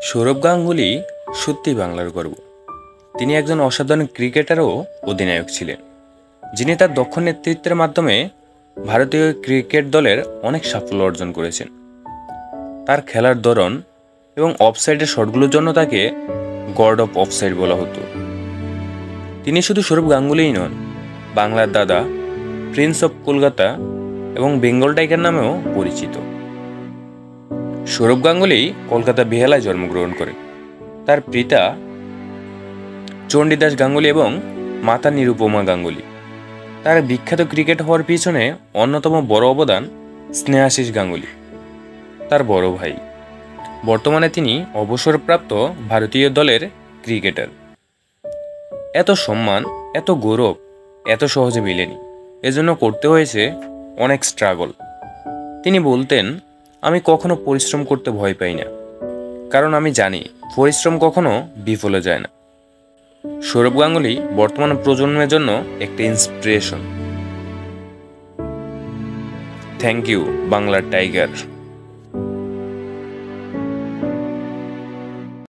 সৌরভ গাঙ্গুলী সত্যি বাংলার গর্ব। তিনি একজন অসাধারণ ক্রিকেটার ও অধিনায়ক ছিলেন, যিনি তার দক্ষ নেতৃত্বের মাধ্যমে ভারতীয় ক্রিকেট দলের অনেক সাফল্য অর্জন করেছেন। তার খেলার ধরন এবং অফসাইডের শটগুলোর জন্য তাকে গড অফ অফসাইড বলা হতো। তিনি শুধু সৌরভ গাঙ্গুলীই নন, বাংলার দাদা, প্রিন্স অফ কলকাতা এবং বেঙ্গল টাইগার নামেও পরিচিত। সৌরভ গাঙ্গুলী কলকাতা বেহালায় জন্মগ্রহণ করেন। তার পিতা চণ্ডীদাস গাঙ্গুলী এবং মাতা নিরুপমা গাঙ্গুলী। তার বিখ্যাত ক্রিকেট হওয়ার পিছনে অন্যতম বড় অবদান স্নেহাশিস গাঙ্গুলী, তার বড় ভাই। বর্তমানে তিনি অবসরপ্রাপ্ত ভারতীয় দলের ক্রিকেটার। এত সম্মান, এত গৌরব এত সহজে মিলেনি, এজন্য করতে হয়েছে অনেক স্ট্রাগল। তিনি বলতেন, আমি কখনো পরিশ্রম করতে ভয় পাই না, কারণ আমি জানি পরিশ্রম কখনো বিফলে যায় না। সৌরভ গাঙ্গুলী বর্তমান প্রজন্মের জন্য একটা ইন্সপিরেশন। থ্যাংক ইউ বাংলার টাইগার।